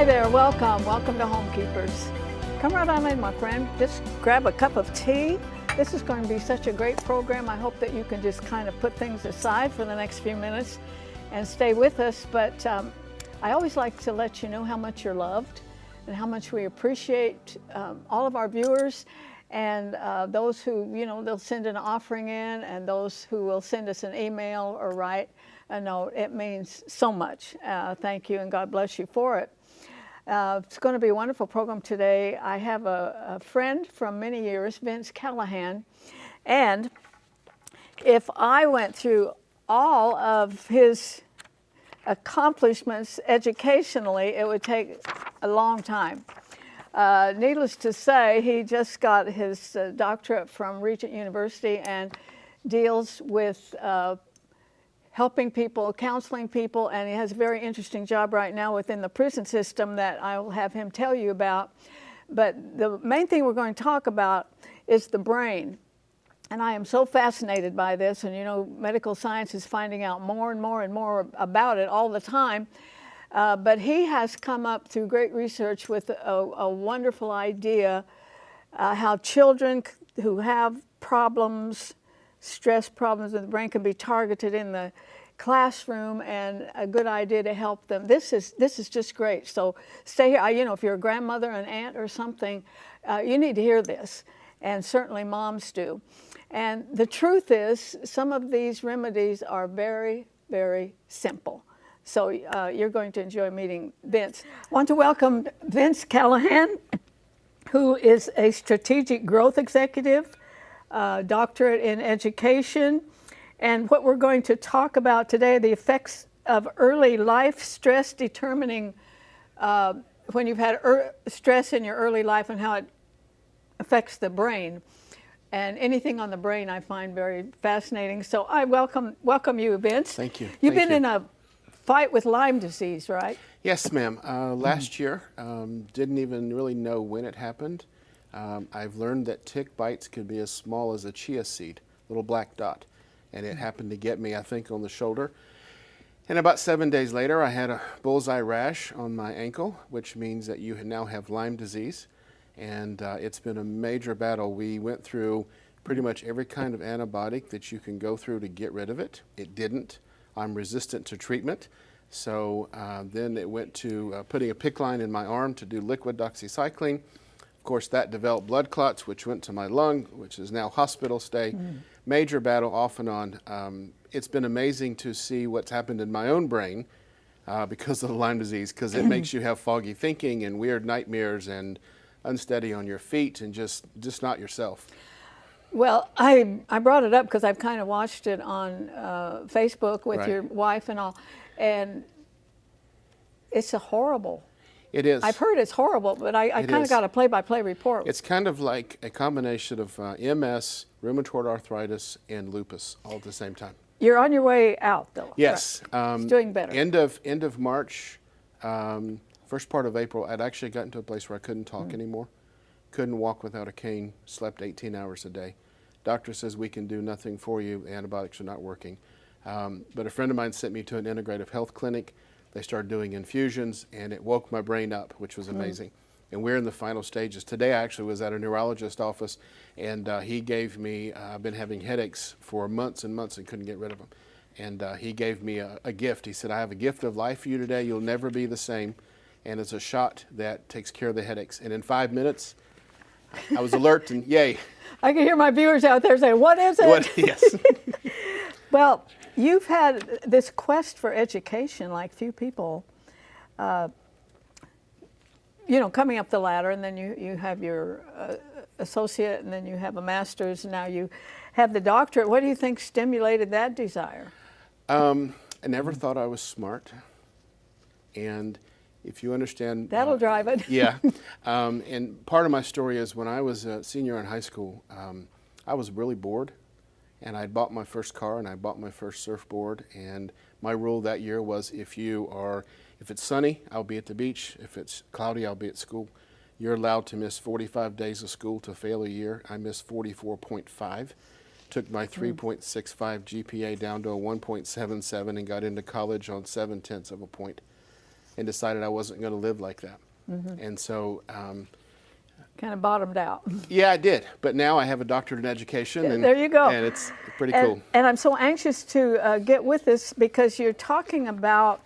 Hi there, welcome to Homekeepers. Come right on in, my friend. Just grab a cup of tea. This is going to be such a great program. I hope that you can just kind of put things aside for the next few minutes and stay with us. But I always like to let you know how much you're loved and how much we appreciate all of our viewers and those who, they'll send an offering in, and those who will send us an email or write a note. It means so much. Thank you, and God bless you for it. It's going to be a wonderful program today. I have a friend from many years, Vince Callahan, and if I went through all of his accomplishments educationally, it would take a long time. Needless to say, he just got his doctorate from Regent University and deals with helping people, counseling people, and he has a very interesting job right now within the prison system that I will have him tell you about. But the main thing we're going to talk about is the brain. And I am so fascinated by this, and medical science is finding out more and more and more about it all the time. But he has come up through great research with a wonderful idea how children who have problems, stress problems in the brain, can be targeted in the classroom, and a good idea to help them. This is just great. So stay here. If you're a grandmother, an aunt, or something, you need to hear this, and certainly moms do. And the truth is, some of these remedies are very, very simple. So you're going to enjoy meeting Vince. I want to welcome Vince Callahan, who is a strategic growth executive, doctorate in education. And what we're going to talk about today, the effects of early life stress determining when you've had stress in your early life and how it affects the brain. And anything on the brain I find very fascinating. So I welcome you, Vince. Thank you. You've been in a fight with Lyme disease, right? Yes, ma'am. Last year, didn't even really know when it happened. I've learned that tick bites could be as small as a chia seed, little black dot. And it happened to get me, I think, on the shoulder. And about 7 days later, I had a bullseye rash on my ankle, which means that you now have Lyme disease. And it's been a major battle. We went through pretty much every kind of antibiotic that you can go through to get rid of it. It didn't. I'm resistant to treatment. So then it went to putting a PICC line in my arm to do liquid doxycycline. Of course, that developed blood clots, which went to my lung, which is now hospital stay. Major battle off and on. It's been amazing to see what's happened in my own brain because of the Lyme disease, because it makes you have foggy thinking and weird nightmares and unsteady on your feet and just not yourself. Well, I brought it up because I've kind of watched it on Facebook with your wife and all, and it's a horrible. It is. I've heard it's horrible, but I kind of got a play-by-play report. It's kind of like a combination of MS, rheumatoid arthritis, and lupus all at the same time. You're on your way out, though. Yes. Right. It's doing better. End of March, first part of April, I'd actually gotten to a place where I couldn't talk anymore. Couldn't walk without a cane, slept 18 hours a day. Doctor says we can do nothing for you, antibiotics are not working. But a friend of mine sent me to an integrative health clinic. They started doing infusions, and it woke my brain up, which was amazing. And we're in the final stages. Today I actually was at a neurologist office, and he gave me, I've been having headaches for months and months and couldn't get rid of them. And he gave me a gift. He said, I have a gift of life for you today. You'll never be the same. And it's a shot that takes care of the headaches. And in 5 minutes, I was alert and yay. I can hear my viewers out there saying, what is it? Yes. Well, you've had this quest for education like few people, coming up the ladder, and then you have your associate, and then you have a master's, and now you have the doctorate. What do you think stimulated that desire? I never thought I was smart. And if you understand... That'll drive it. Yeah. And part of my story is when I was a senior in high school, I was really bored. And I bought my first car and I bought my first surfboard. And my rule that year was if it's sunny, I'll be at the beach. If it's cloudy, I'll be at school. You're allowed to miss 45 days of school to fail a year. I missed 44.5. Took my 3.65 GPA down to a 1.77 and got into college on 0.7 of a point. and decided I wasn't going to live like that. And so, kind of bottomed out. yeah, I did. But now I have a doctorate in education. And, there you go. And it's pretty cool. And I'm so anxious to get with this because you're talking about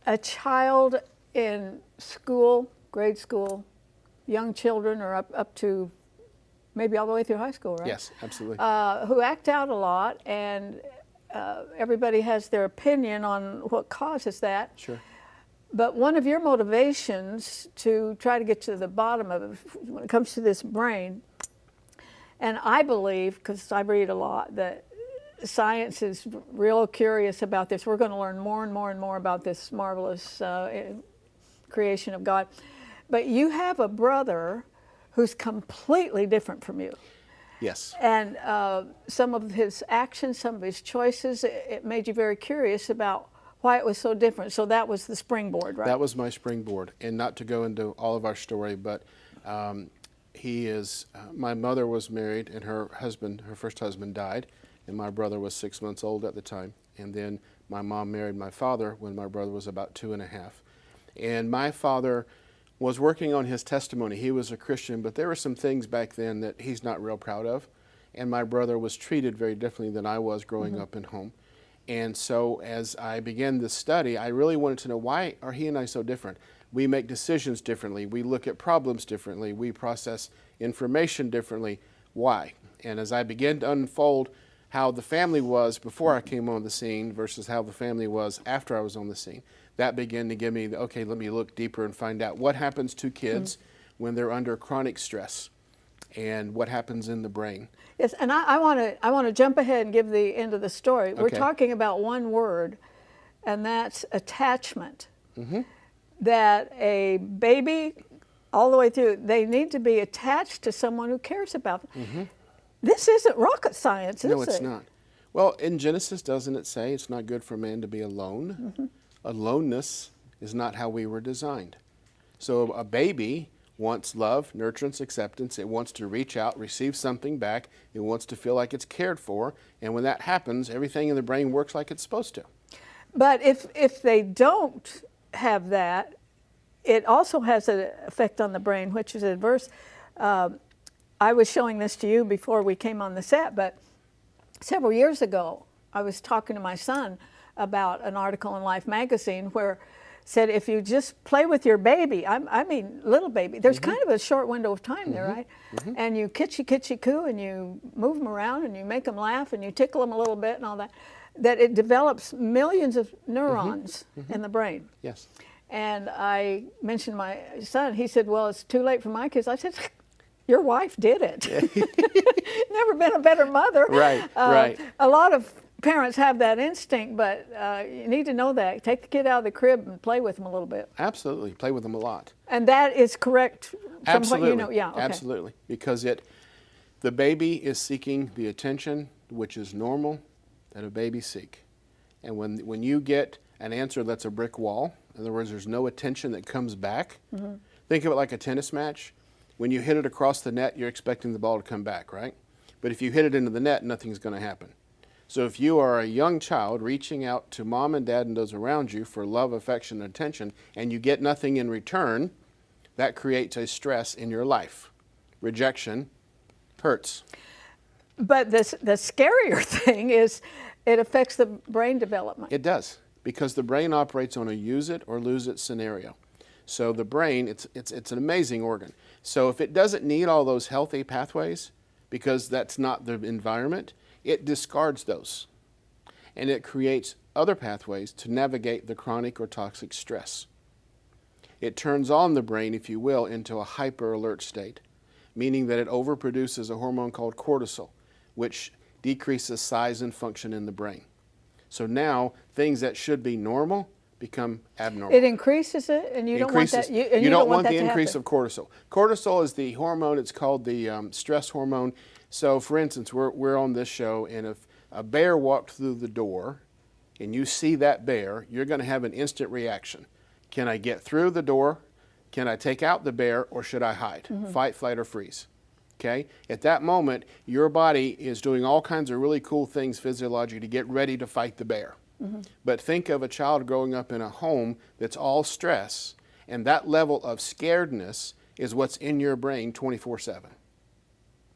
a child in school, grade school, young children, or up to maybe all the way through high school, right? Yes, absolutely. Who act out a lot, and everybody has their opinion on what causes that. Sure. But one of your motivations to try to get to the bottom of it when it comes to this brain, and I believe, because I read a lot, that science is real curious about this. We're going to learn more and more and more about this marvelous creation of God. But you have a brother who's completely different from you. Yes. And some of his actions, some of his choices, it made you very curious about why it was so different. So that was the springboard, right? That was my springboard. And not to go into all of our story, but my mother was married, and her first husband died, and my brother was 6 months old at the time. And then my mom married my father when my brother was about 2.5. And my father was working on his testimony. He was a Christian, but there were some things back then that he's not real proud of. And my brother was treated very differently than I was growing up in home. And so as I began this study, I really wanted to know, why are he and I so different? We make decisions differently. We look at problems differently. We process information differently. Why? And as I began to unfold how the family was before I came on the scene versus how the family was after I was on the scene, that began to give me, okay, let me look deeper and find out what happens to kids when they're under chronic stress and what happens in the brain. Yes, and I want to jump ahead and give the end of the story. We're talking about one word, and that's attachment. That a baby, all the way through, they need to be attached to someone who cares about them. This isn't rocket science, is it? No, it's not. Well, in Genesis, doesn't it say it's not good for man to be alone? Aloneness is not how we were designed. So a baby wants love, nurturance, acceptance. It wants to reach out, receive something back. It wants to feel like it's cared for. And when that happens, everything in the brain works like it's supposed to. But if they don't have that, it also has an effect on the brain, which is adverse. I was showing this to you before we came on the set, but several years ago, I was talking to my son about an article in Life magazine where said if you just play with your baby, I mean little baby, there's kind of a short window of time there, right? And you kitschy coo, and you move them around, and you make them laugh, and you tickle them a little bit and all that, that it develops millions of neurons in the brain. Yes. And I mentioned my son. He said, well, it's too late for my kids. I said, your wife did it. Never been a better mother. Right, right. A lot of parents have that instinct, but you need to know that. Take the kid out of the crib and play with them a little bit. Absolutely. Play with them a lot. And that is correct from Absolutely. what you know? Yeah, okay. Absolutely. Because the baby is seeking the attention, which is normal, that a baby seek. And when you get an answer that's a brick wall, in other words, there's no attention that comes back, think of it like a tennis match. When you hit it across the net, you're expecting the ball to come back, right? But if you hit it into the net, nothing's going to happen. So if you are a young child reaching out to mom and dad and those around you for love, affection, and attention, and you get nothing in return, that creates a stress in your life. Rejection hurts. But the scarier thing is it affects the brain development. It does, because the brain operates on a use it or lose it scenario. So the brain, it's an amazing organ. So if it doesn't need all those healthy pathways, because that's not the environment, it discards those. And it creates other pathways to navigate the chronic or toxic stress. It turns on the brain, if you will, into a hyper-alert state, meaning that it overproduces a hormone called cortisol, which decreases size and function in the brain. So now, things that should be normal become abnormal. It increases it, and you don't want that. You don't want the increase of cortisol. Cortisol is the hormone. It's called the stress hormone. So, for instance, we're on this show, and if a bear walked through the door, and you see that bear, you're going to have an instant reaction. Can I get through the door? Can I take out the bear, or should I hide? Fight, flight, or freeze. Okay? At that moment, your body is doing all kinds of really cool things physiologically to get ready to fight the bear. But think of a child growing up in a home that's all stress, and that level of scaredness is what's in your brain 24/7.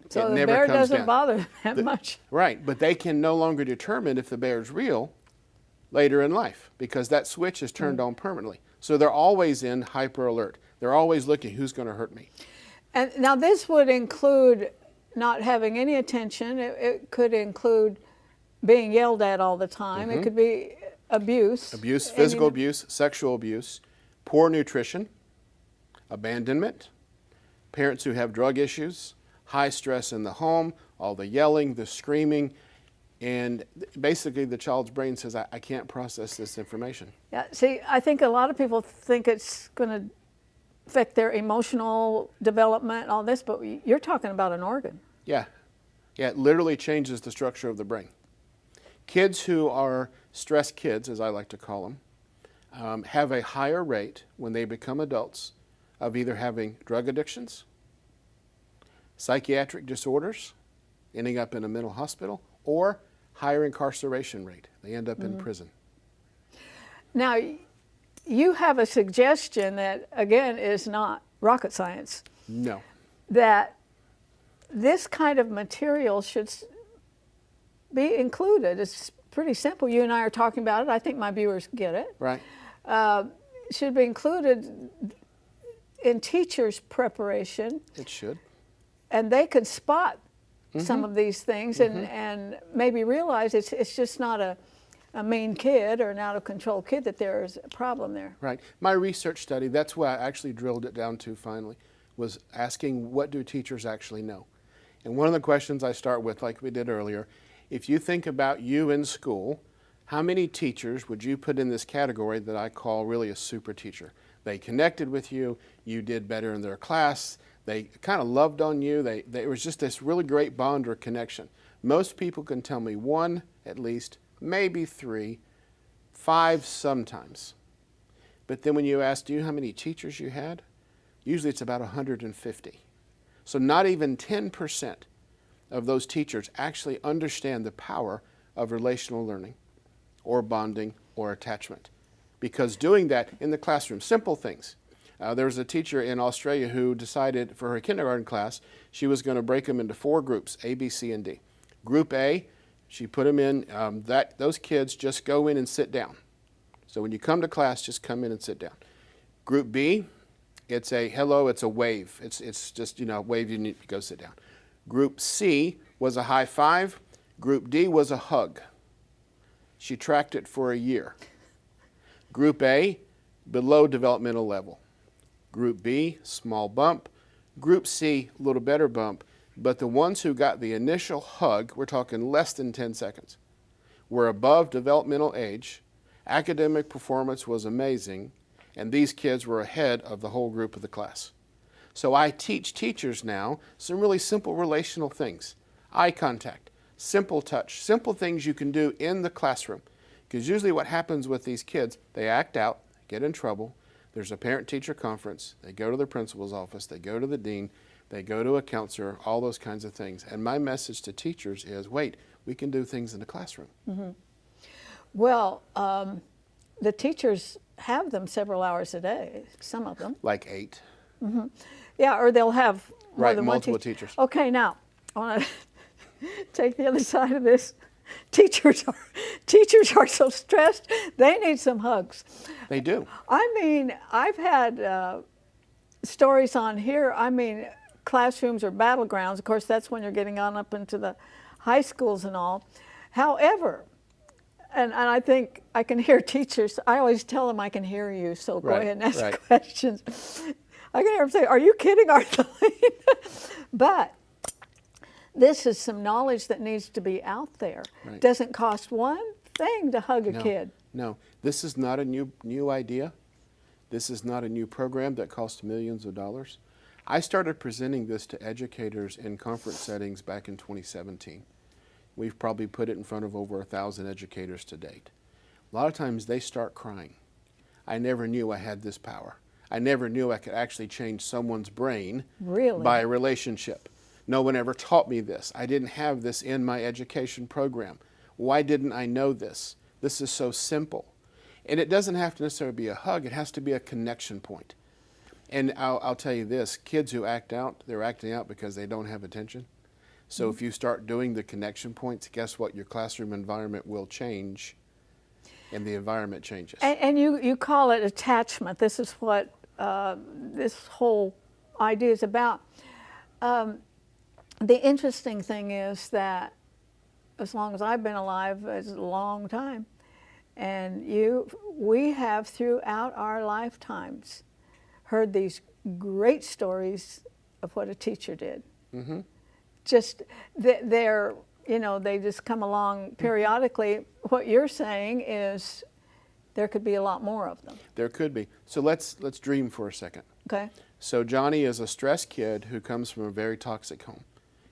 So It the never bear comes doesn't down. bother them that much. Right, but they can no longer determine if the bear's real later in life because that switch is turned on permanently. So they're always in hyper alert. They're always looking, who's going to hurt me? And now this would include not having any attention. It could include being yelled at all the time. It could be abuse. Abuse, physical abuse, sexual abuse, poor nutrition, abandonment, parents who have drug issues, high stress in the home, all the yelling, the screaming, and basically the child's brain says, I can't process this information. Yeah, see, I think a lot of people think it's going to affect their emotional development and all this, but you're talking about an organ. Yeah, it literally changes the structure of the brain. Kids who are stress kids, as I like to call them, have a higher rate when they become adults of either having drug addictions, psychiatric disorders, ending up in a mental hospital, or higher incarceration rate. They end up in prison. Now, you have a suggestion that, again, is not rocket science, No. that this kind of material should be included. It's pretty simple. You and I are talking about it. I think my viewers get it. Right. Should be included in teachers' preparation. It should. And they could spot some of these things and maybe realize it's just not a mean kid or an out-of-control kid, that there's a problem there. Right. My research study, that's what I actually drilled it down to finally, was asking what do teachers actually know? And one of the questions I start with, like we did earlier, if you think about you in school, how many teachers would you put in this category that I call really a super teacher? They connected with you, you did better in their class, they kind of loved on you, it was just this really great bond or connection. Most people can tell me one at least, maybe 3, 5 sometimes. But then when you ask, do you know how many teachers you had? Usually it's about 150. So not even 10% of those teachers actually understand the power of relational learning or bonding or attachment. Because doing that in the classroom, simple things. There was a teacher in Australia who decided for her kindergarten class, she was going to break them into 4 groups, A, B, C, and D. Group A, she put them in, those kids just go in and sit down. So when you come to class, just come in and sit down. Group B, it's a hello, it's a wave. It's just, wave, you need to go sit down. Group C was a high five. Group D was a hug. She tracked it for a year. Group A, below developmental level. Group B, small bump. Group C, a little better bump. But the ones who got the initial hug, we're talking less than 10 seconds, were above developmental age, academic performance was amazing, and these kids were ahead of the whole group of the class. So I teach teachers now some really simple relational things. Eye contact, simple touch, simple things you can do in the classroom. Because usually what happens with these kids, they act out, get in trouble, there's a parent-teacher conference, they go to the principal's office, they go to the dean, they go to a counselor, all those kinds of things. And my message to teachers is, wait, we can do things in the classroom. Well, the teachers have them several hours a day, some of them. Like 8. Yeah, or they'll have more than one multiple teachers. Okay, now, I want to take the other side of this. Teachers are so stressed, they need some hugs. They do. I mean, I've had stories on here, classrooms are battlegrounds. Of course, that's when you're getting on up into the high schools and all. However, and I think I can hear teachers, I always tell them I can hear you, so go ahead and ask questions. I can hear them say, are you kidding, Arthelene? But this is some knowledge that needs to be out there. Right. Doesn't cost one thing to hug a kid. No, this is not a new idea. This is not a new program that costs millions of dollars. I started presenting this to educators in conference settings back in 2017. We've probably put it in front of over 1,000 educators to date. A lot of times they start crying. I never knew I had this power. I never knew I could actually change someone's brain by a relationship. No one ever taught me this. I didn't have this in my education program. Why didn't I know this? This is so simple. And it doesn't have to necessarily be a hug. It has to be a connection point. And I'll tell you this, kids who act out, they're acting out because they don't have attention. So if you start doing the connection points, guess what? Your classroom environment will change, and the environment changes. And you call it attachment. This is what this whole idea is about. The interesting thing is that as long as I've been alive, it's a long time, and we have throughout our lifetimes heard these great stories of what a teacher did. Mm-hmm. Just they're, they just come along periodically. What you're saying is there could be a lot more of them. There could be. So let's dream for a second. Okay. So Johnny is a stressed kid who comes from a very toxic home.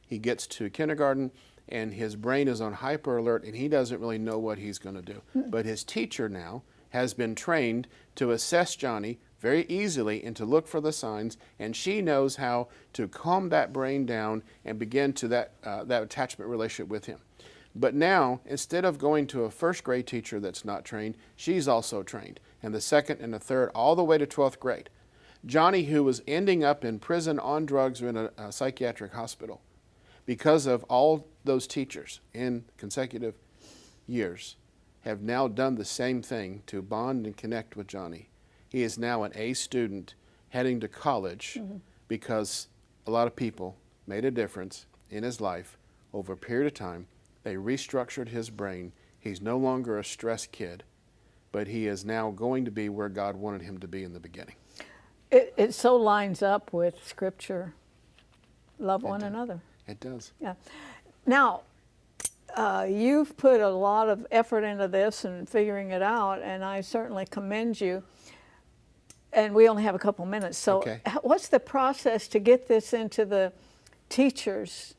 He gets to kindergarten and his brain is on hyper alert and he doesn't really know what he's going to do. But his teacher now has been trained to assess Johnny very easily and to look for the signs, and she knows how to calm that brain down and begin to that attachment relationship with him. But now, instead of going to a first grade teacher that's not trained, she's also trained, and the second and the third, all the way to 12th grade. Johnny, who was ending up in prison on drugs or in a psychiatric hospital, because of all those teachers in consecutive years, have now done the same thing to bond and connect with Johnny. He is now an A student heading to college because a lot of people made a difference in his life over a period of time. They restructured his brain. He's no longer a stressed kid, but he is now going to be where God wanted him to be in the beginning. It so lines up with Scripture. Love one another. It does. Yeah. Now, you've put a lot of effort into this and figuring it out, and I certainly commend you. And we only have a couple minutes, so okay. What's the process to get this into the teachers'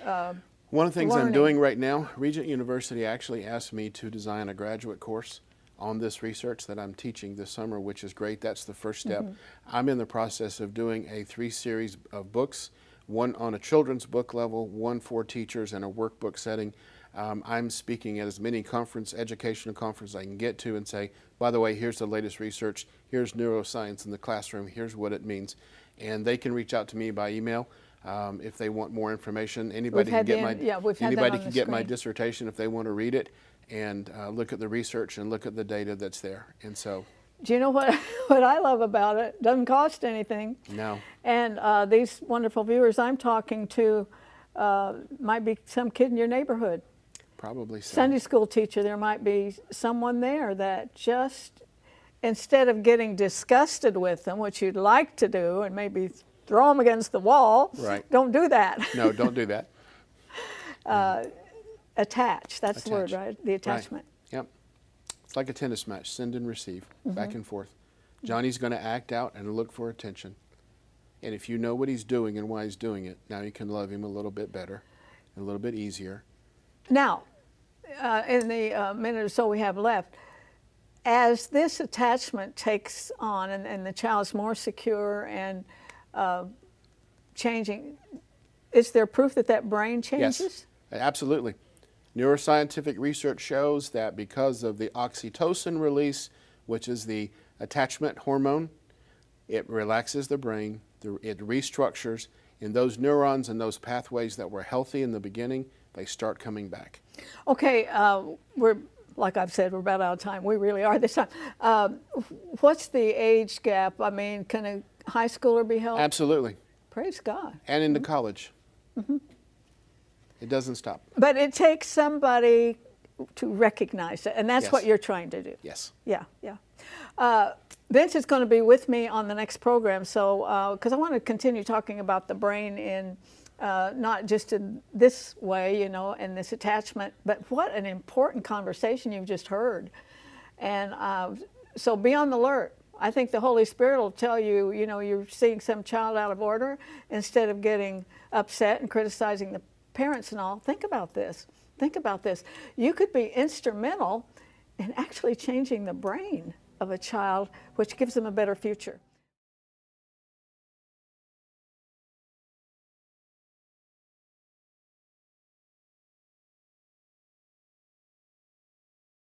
One of the things learning? I'm doing right now, Regent University actually asked me to design a graduate course on this research that I'm teaching this summer, which is great. That's the first step. I'm in the process of doing a 3-series of books, one on a children's book level, one for teachers, and a workbook setting. I'm speaking at as many educational conferences I can get to and say, by the way, here's the latest research, here's neuroscience in the classroom, here's what it means. And they can reach out to me by email if they want more information. Anybody can get my dissertation if they want to read it and look at the research and look at the data that's there. And so, do you know what I love about it? Doesn't cost anything. No. And these wonderful viewers I'm talking to might be some kid in your neighborhood. Probably so. Sunday school teacher, there might be someone there that just, instead of getting disgusted with them, which you'd like to do, and maybe throw them against the wall, right. Don't do that. No, don't do that. Attach, that's the word, right? The attachment. Right. Yep. It's like a tennis match, send and receive, back and forth. Johnny's going to act out and look for attention. And if you know what he's doing and why he's doing it, now you can love him a little bit better, a little bit easier. Now, in the minute or so we have left, as this attachment takes on and the child's more secure and changing, is there proof that that brain changes? Yes, absolutely. Neuroscientific research shows that because of the oxytocin release, which is the attachment hormone, it relaxes the brain, it restructures, and those neurons and those pathways that were healthy in the beginning, they start coming back. Okay, we're, like I've said, we're about out of time. We really are this time. What's the age gap? I mean, can a high schooler be helped? Absolutely. Praise God. And into college. It doesn't stop. But it takes somebody to recognize it, and that's Yes. what you're trying to do. Yes. Yeah, yeah. Vince is going to be with me on the next program, so because I want to continue talking about the brain in not just in this way, you know, and this attachment, but what an important conversation you've just heard. And so be on the alert. I think the Holy Spirit will tell you, you know, you're seeing some child out of order, instead of getting upset and criticizing the parents and all, think about this. Think about this. You could be instrumental in actually changing the brain of a child, which gives them a better future.